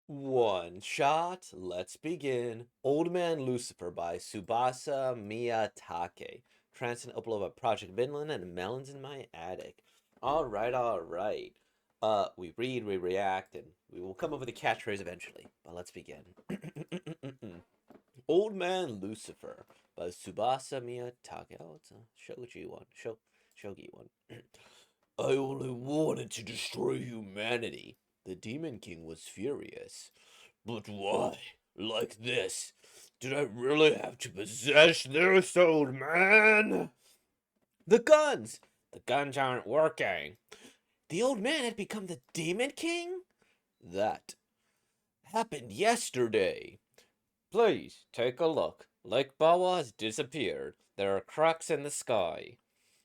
One shot, let's begin. Old Man Lucifer by Tsubasa Miyatake. Translated upload by Project Vinland and Melons in My Attic. Alright. We read, we react, and we will come up with a catchphrase eventually. But let's begin. Old Man Lucifer by Tsubasa Miyatake. Oh, it's a shogi one. Shogi one. I only wanted to destroy humanity. The Demon King was furious. But why? Like this? Did I really have to possess this old man? The guns! The guns aren't working. The old man had become the Demon King? That happened yesterday. Please, take a look. Lake Bawa has disappeared. There are cracks in the sky.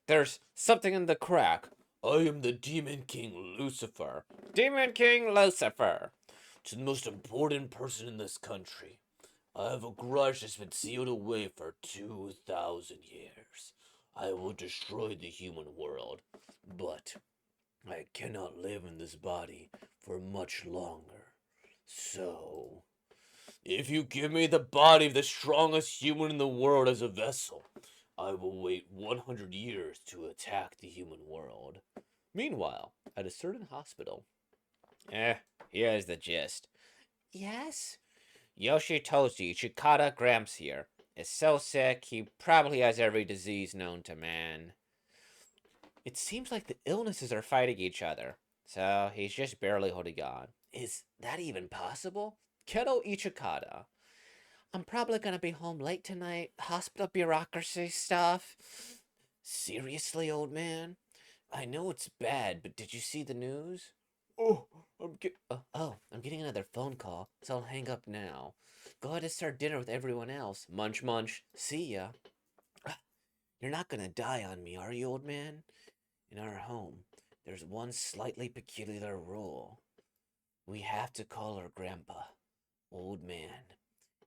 There's something in the crack. I am the Demon King Lucifer. Demon King Lucifer. To the most important person in this country. I have a grudge that's been sealed away for 2,000 years. I will destroy the human world, but I cannot live in this body for much longer. So, if you give me the body of the strongest human in the world as a vessel, I will wait 100 years to attack the human world. Meanwhile, at a certain hospital. Here's the gist. Yes? Yoshitoshi Chikata Gramps here is so sick he probably has every disease known to man. It seems like the illnesses are fighting each other, so he's just barely holding on. Is that even possible? Keto Ichikata. I'm probably gonna be home late tonight. Hospital bureaucracy stuff. Seriously, old man? I know it's bad, but did you see the news? Oh, I'm getting another phone call, so I'll hang up now. Go ahead and start dinner with everyone else. Munch, munch. See ya. You're not gonna die on me, are you, old man? In our home, there's one slightly peculiar rule. We have to call our grandpa Old Man.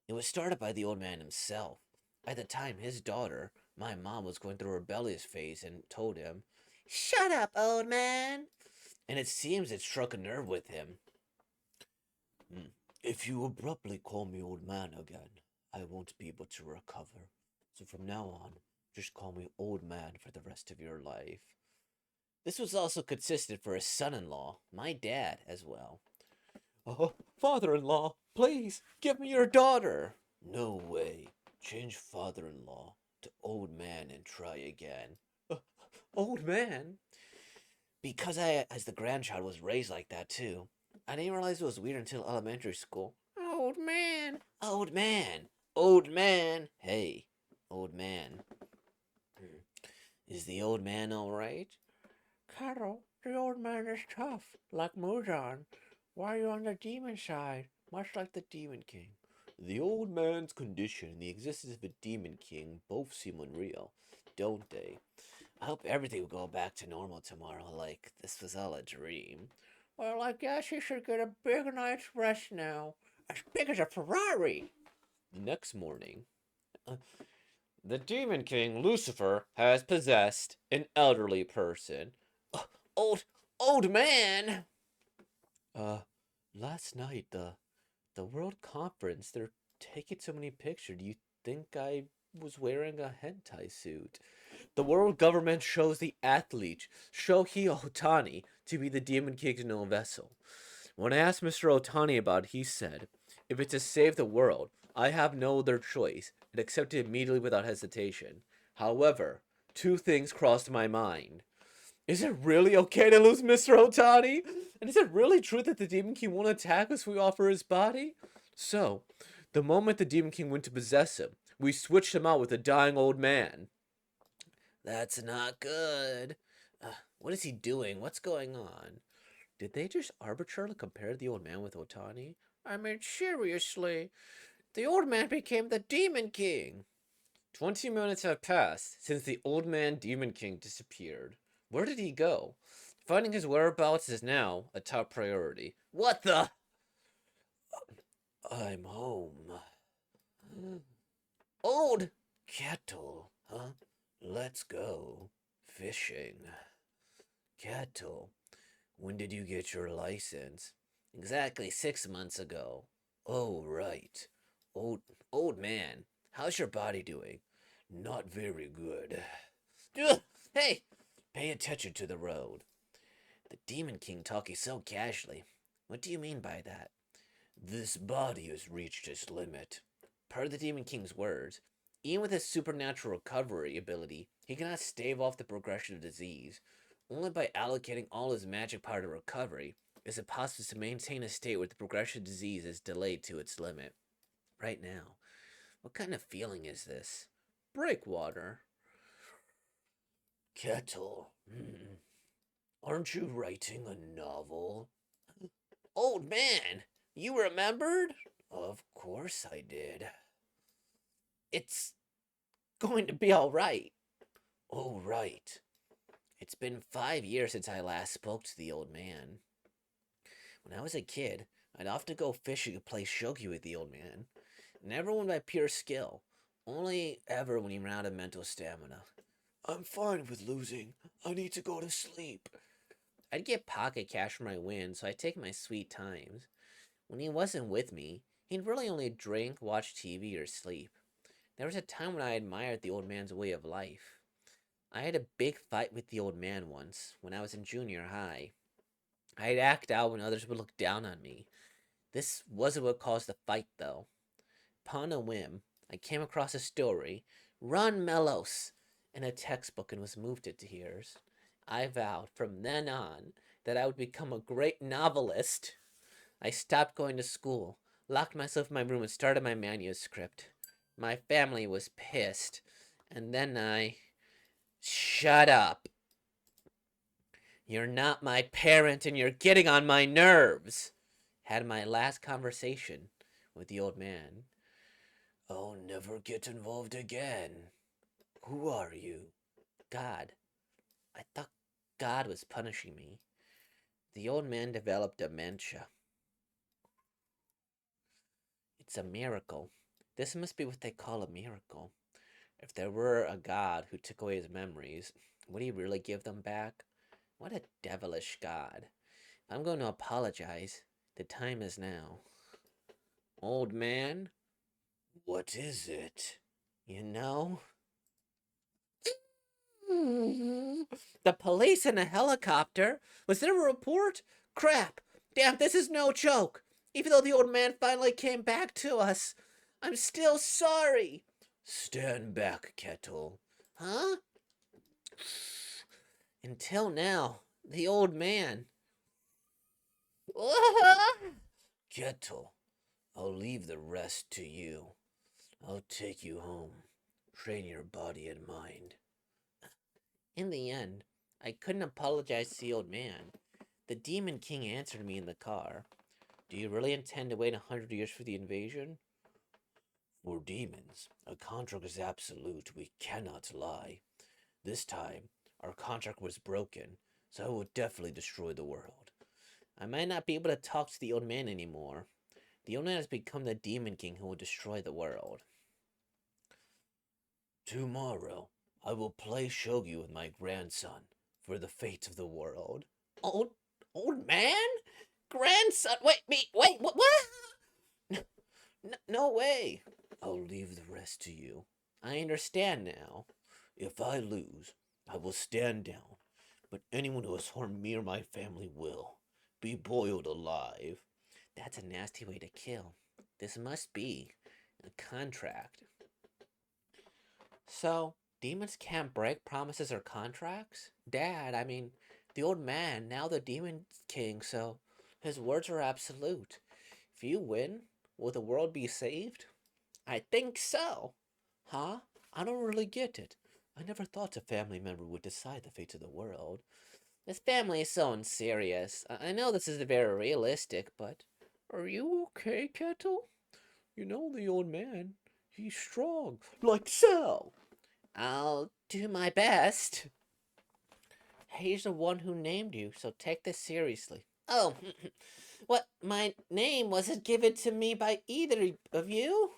It was started by the old man himself. At the time, his daughter, my mom, was going through a rebellious phase and told him, "Shut up, old man!" And it seems it struck a nerve with him. If you abruptly call me old man again, I won't be able to recover. So from now on, just call me old man for the rest of your life. This was also consistent for his son in law, my dad, as well. Oh, father in law, please give me your daughter. No way. Change father in law to old man and try again. Uh, Old man? Because I, as the grandchild, was raised like that too. I didn't realize it was weird until elementary school. Old man, old man, old man. Hey, old man. Is the old man alright? Carol, the old man is tough, like Muzan. Why are you on the demon side? Much like the Demon King. The old man's condition and the existence of a Demon King both seem unreal, don't they? I hope everything will go back to normal tomorrow, like this was all a dream. Well, I guess you should get a big night's rest now. As big as a Ferrari! The next morning, the Demon King, Lucifer, has possessed an elderly person. Old, old man! Uh, Last night, the World Conference, they're taking so many pictures. Do you think I was wearing a hentai suit? The world government shows the athlete, Shohei Otani, to be the Demon King's known vessel. When I asked Mr. Otani about it, he said, if it's to save the world, I have no other choice, and accepted it immediately without hesitation. However, two things crossed my mind. Is it really okay to lose Mr. Otani? And is it really true that the Demon King won't attack us if we offer his body? So, the moment the Demon King went to possess him, we switched him out with a dying old man. That's not good. What is he doing? What's going on? Did they just arbitrarily compare the old man with Otani? I mean, seriously. The old man became the Demon King. 20 minutes have passed since the old man Demon King disappeared. Where did he go? Finding his whereabouts is now a top priority. What the? I'm home. Old cattle, huh? Let's go fishing. Cattle, when did you get your license? Exactly 6 months ago. Oh, right. Old, old man, how's your body doing? Not very good. Ugh, hey, pay attention to the road. The Demon King talking so casually. What do you mean by that? This body has reached its limit. Per the Demon King's words, even with his supernatural recovery ability, he cannot stave off the progression of disease. Only by allocating all his magic power to recovery is it possible to maintain a state where the progression of disease is delayed to its limit. Right now, what kind of feeling is this? Breakwater. Kettle. Aren't you writing a novel? Old man, you remembered? Of course I did. It's going to be all right. Oh, right. It's been 5 years since I last spoke to the old man. When I was a kid, I'd often go fishing and play shogi with the old man. Never won by pure skill, only ever when he ran out of mental stamina. I'm fine with losing. I need to go to sleep. I'd get pocket cash for my wins, so I'd take my sweet times. When he wasn't with me, he'd really only drink, watch TV, or sleep. There was a time when I admired the old man's way of life. I had a big fight with the old man once, when I was in junior high. I'd act out when others would look down on me. This wasn't what caused the fight, though. Upon a whim, I came across a story, Ron Mellos, in a textbook and was moved to tears. I vowed from then on that I would become a great novelist. I stopped going to school, locked myself in my room, and started my manuscript. My family was pissed, and then I. Shut up. You're not my parent, and you're getting on my nerves. Had my last conversation with the old man. I'll never get involved again. Who are you? God. I thought God was punishing me. The old man developed dementia. It's a miracle. This must be what they call a miracle. If there were a God who took away his memories, would he really give them back? What a devilish God. If I'm going to apologize, the time is now. Old man? What is it? You know? The police in a helicopter? Was there a report? Crap! Damn, this is no joke! Even though the old man finally came back to us, I'm still sorry! Stand back, Kettle. Huh? Until now, the old man. Kettle, I'll leave the rest to you. I'll take you home. Train your body and mind. In the end, I couldn't apologize to the old man. The Demon King answered me in the car. Do you really intend to wait 100 years for the invasion? We're demons. A contract is absolute. We cannot lie. This time, our contract was broken, so I will definitely destroy the world. I might not be able to talk to the old man anymore. The old man has become the Demon King who will destroy the world. Tomorrow, I will play shogi with my grandson for the fate of the world. Old man? Grandson? Wait, what? No way. I'll leave the rest to you. I understand now. If I lose, I will stand down, but anyone who has harmed me or my family will be boiled alive. That's a nasty way to kill. This must be a contract. So, demons can't break promises or contracts? Dad, I mean, the old man, now the demon king, so his words are absolute. If you win, will the world be saved? I think so. Huh? I don't really get it. I never thought a family member would decide the fate of the world. This family is so unserious. I know this is very realistic, but are you okay, Kettle? You know the old man. He's strong, like so. I'll do my best. He's the one who named you, so take this seriously. Oh, what? My name wasn't given to me by either of you?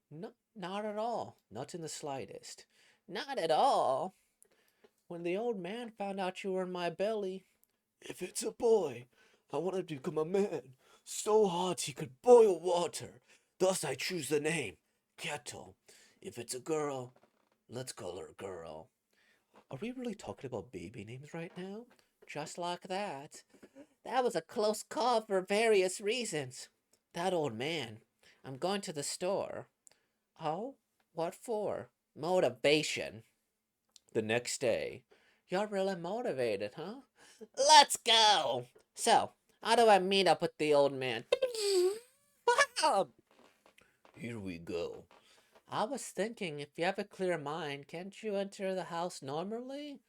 No, not at all. Not in the slightest. Not at all. When the old man found out you were in my belly. If it's a boy, I want him to become a man, so hot he could boil water. Thus I choose the name, Kettle. If it's a girl, let's call her Girl. Are we really talking about baby names right now? Just like that. That was a close call for various reasons. That old man. I'm going to the store. Oh? What for? Motivation. The next day. You're really motivated, huh? Let's go! So, how do I meet up with the old man? Here we go. I was thinking, if you have a clear mind, can't you enter the house normally?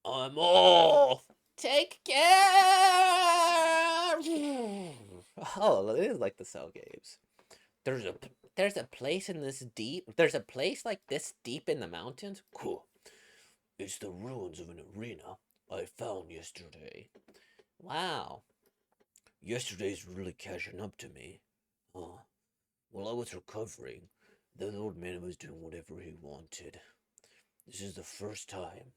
I'm off! Take care! Oh, it is like the cell games. There's a there's a place in this deep. There's a place like this deep in the mountains. Cool. It's the ruins of an arena I found yesterday. Wow. Yesterday's really catching up to me. While I was recovering, the old man was doing whatever he wanted. This is the first time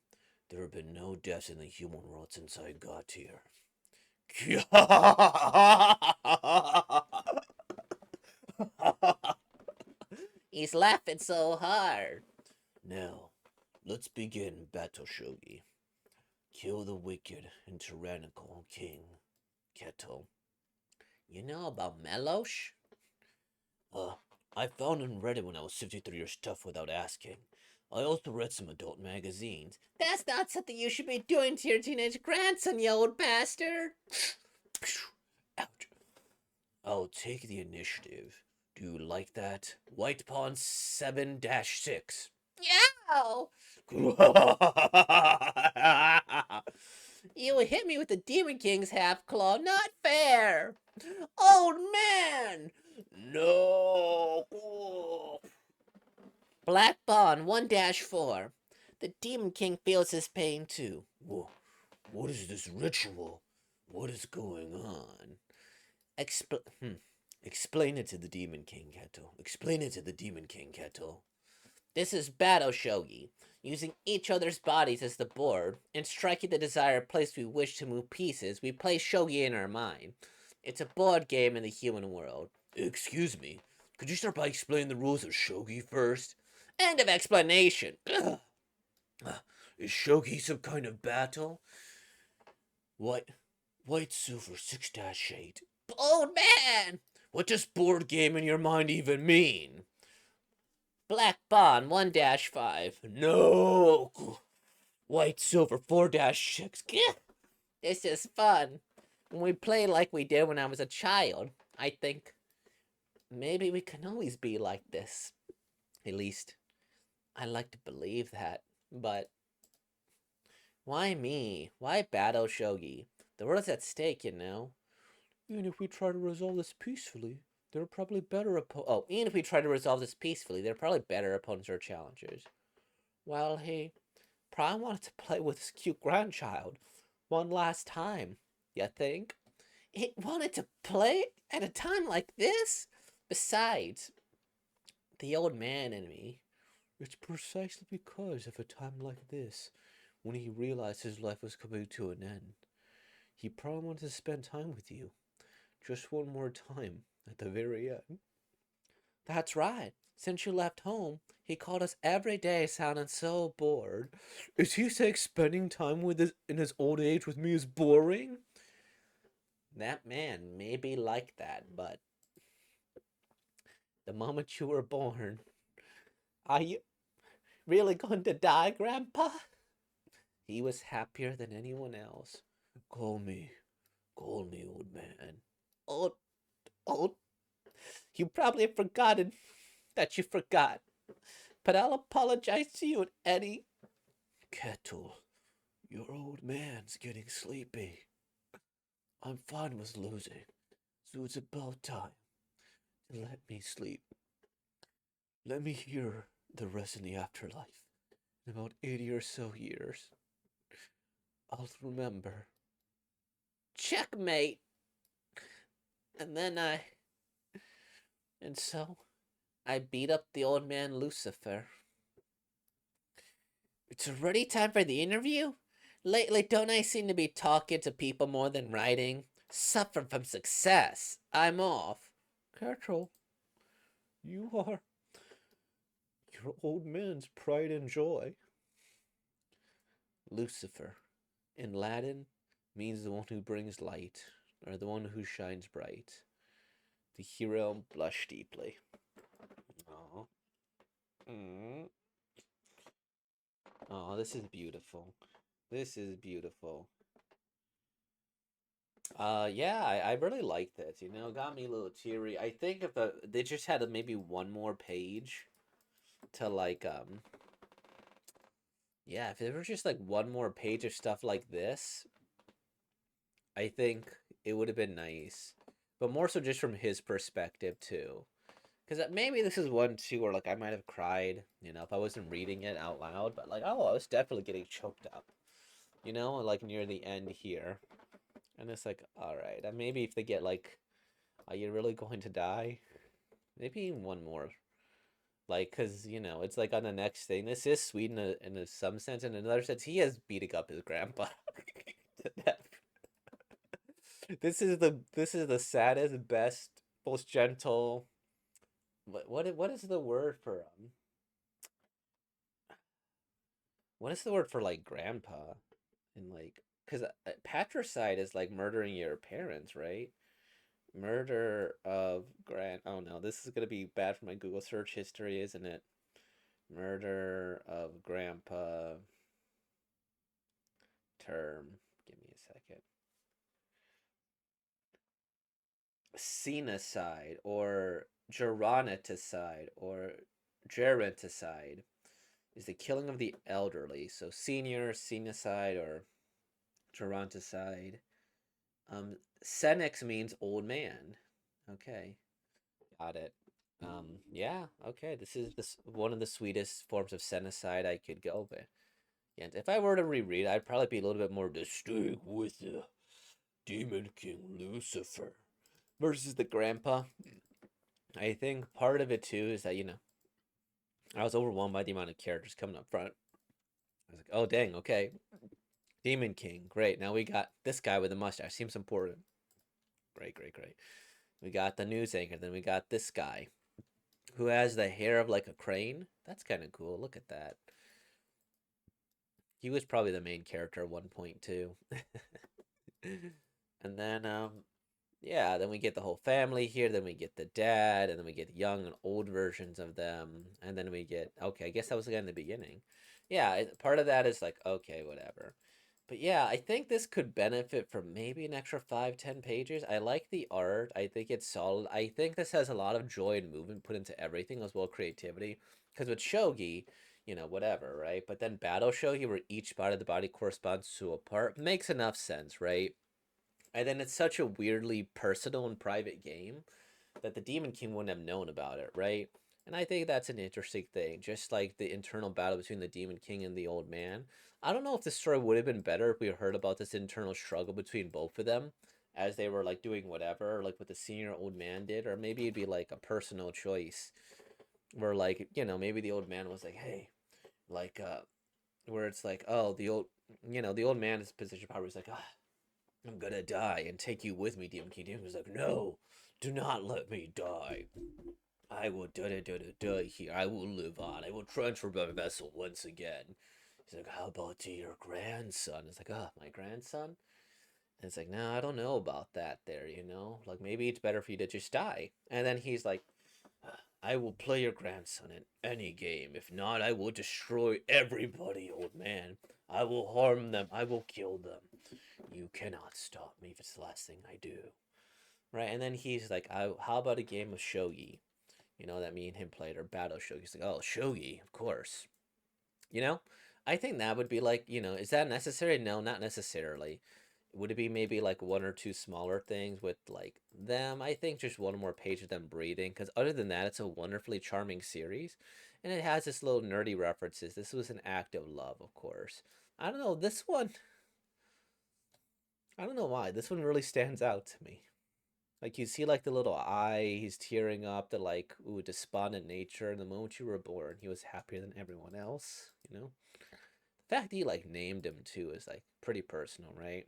there have been no deaths in the human world since I got here. He's laughing so hard. Now, let's begin Battle Shogi. Kill the wicked and tyrannical King Kettle. You know about Melosh? I found and read it when I was sifting through your stuff without asking. I also read some adult magazines. That's not something you should be doing to your teenage grandson, you old bastard! Ouch. I'll take the initiative. Do you like that? White Pawn 7-6. Yow! You hit me with the Demon King's half claw. Not fair! Old man! No! Black Bond 1-4. The Demon King feels his pain too. Whoa. What is this ritual? What is going on? Explain it to the Demon King, Kettle. Explain it to the Demon King, Kettle. This is Battle Shogi, using each other's bodies as the board, and striking the desired place we wish to move pieces, we play Shogi in our mind. It's a board game in the human world. Excuse me, could you start by explaining the rules of Shogi first? End of explanation. Is Shogi some kind of battle? White Silver 6-8. Old man! What does board game in your mind even mean? Black Bond 1-5. No! White Silver 4-6. This is fun. When we play like we did when I was a child, I think maybe we can always be like this. At least, I like to believe that. But why me? Why Battle Shogi? The world's at stake, you know. Even if we try to resolve this peacefully, there are probably better even if we try to resolve this peacefully, there are probably better opponents or challengers. Well, he probably wanted to play with his cute grandchild one last time, you think? He wanted to play at a time like this? Besides, the old man in me. It's precisely because of a time like this, when he realized his life was coming to an end. He probably wanted to spend time with you. Just one more time, at the very end. That's right. Since you left home, he called us every day sounding so bored. Is he saying spending time in his old age with me is boring? That man may be like that, but the moment you were born, are you really going to die, Grandpa? He was happier than anyone else. Call me, old man. Old. You probably have forgotten that you forgot. But I'll apologize to you, Eddie. Kettle, your old man's getting sleepy. I'm fine with losing, so it's about time to let me sleep. Let me hear the rest in the afterlife. In about 80 or so years, I'll remember. Checkmate! And so, I beat up the old man Lucifer. It's already time for the interview? Lately, don't I seem to be talking to people more than writing? Suffering from success. I'm off. Carol, you are your old man's pride and joy. Lucifer, in Latin, means the one who brings light, or the one who shines bright. The hero blushed deeply. Oh, mm. Oh, this is beautiful. This is beautiful. Yeah, I really like this. You know, got me a little teary. I think if they just had maybe one more page to like, yeah, if there was just like one more page of stuff like this, I think it would have been nice. But more so just from his perspective too. Because maybe this is one too where like I might have cried, you know, if I wasn't reading it out loud. But like, oh, I was definitely getting choked up, you know, like near the end here. And it's like, all right, maybe if they get like, are you really going to die? Maybe one more. Like, because, you know, it's like on the next thing. This is sweet in some sense. In another sense, he is beating up his grandpa to death. This is the saddest, best, most gentle. What is the word for what is the word for like grandpa and like because patricide is like murdering your parents, right? Murder of grand. Oh no, this is gonna be bad for my Google search history, isn't it? Murder of grandpa term. Give me a second. Cenocide or gerontocide or geronticide is the killing of the elderly. So senior, cenocide, or geronticide. Senex means old man. Okay, got it. Yeah, okay. This is one of the sweetest forms of senocide I could go with. And if I were to reread, I'd probably be a little bit more to stick with the Demon King Lucifer versus the grandpa. I think part of it too is that, you know, I was overwhelmed by the amount of characters coming up front. I was like, oh dang, okay. Demon King, great. Now we got this guy with a mustache. Seems important. Great, great, great. We got the news anchor. Then we got this guy who has the hair of like a crane. That's kind of cool. Look at that. He was probably the main character at 1.2. And then yeah, then we get the whole family here, then we get the dad, and then we get young and old versions of them, and then we get okay, I guess that was again in the beginning. Yeah, part of that is like okay, whatever. But yeah, I think this could benefit from maybe an extra 5, 10 pages. I like the art. I think it's solid. I think this has a lot of joy and movement put into everything as well creativity. Because with shogi, you know, whatever, right? But then battle shogi, where each part of the body corresponds to a part, makes enough sense, right? And then it's such a weirdly personal and private game that the Demon King wouldn't have known about it, right? And I think that's an interesting thing, just like the internal battle between the Demon King and the old man. I don't know if the story would have been better if we heard about this internal struggle between both of them as they were like doing whatever, like what the senior old man did, or maybe it'd be like a personal choice where like, you know, maybe the old man was like, hey, like where it's like, oh, the old you know, the old man is position power was like, ah, I'm gonna die and take you with me, Demon King. Demon was like, no, do not let me die. I will here. I will live on. I will transfer my vessel once again. He's like, how about to your grandson? It's like, oh, my grandson? And it's like, no, I don't know about that there, you know? Like, maybe it's better for you to just die. And then he's like, I will play your grandson in any game. If not, I will destroy everybody, old man. I will harm them. I will kill them. You cannot stop me if it's the last thing I do. Right? And then he's like, how about a game of shogi? You know, that me and him played, or battle shogi. He's like, oh, shogi, of course. You know? I think that would be like, you know, is that necessary? No, not necessarily. Would it be maybe like one or two smaller things with like them? I think just one more page of them breathing. Because other than that, it's a wonderfully charming series. And it has this little nerdy references. This was an act of love, of course. I don't know. This one, I don't know why. This one really stands out to me. Like you see like the little eye, he's tearing up, the like ooh despondent nature. And the moment you were born, he was happier than everyone else, you know? The fact that he like named him too is like pretty personal, right?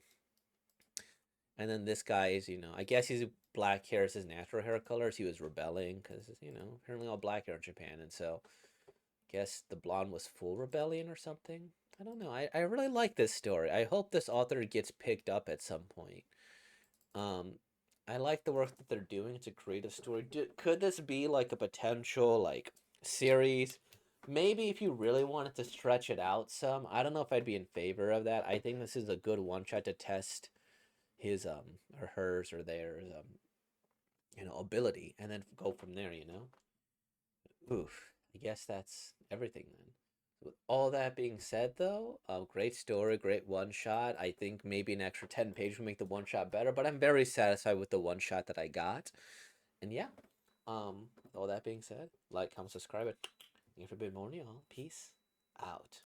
And then this guy is, I guess he's black hair is his natural hair color. So he was rebelling because, apparently all black hair in Japan. And so I guess the blonde was full rebellion or something. I don't know. I really like this story. I hope this author gets picked up at some point. Um, I like the work that they're doing. It's a creative story. Could this be like a potential like series? Maybe if you really wanted to stretch it out some. I don't know if I'd be in favor of that. I think this is a good one shot to test his or hers or theirs ability and then go from there. Oof. I guess that's everything then. With all that being said, though, great story, great one shot. I think maybe an extra 10 pages would make the one shot better, but I'm very satisfied with the one shot that I got. And yeah, all that being said, like, comment, subscribe it. Thank you for being more, y'all. Peace out.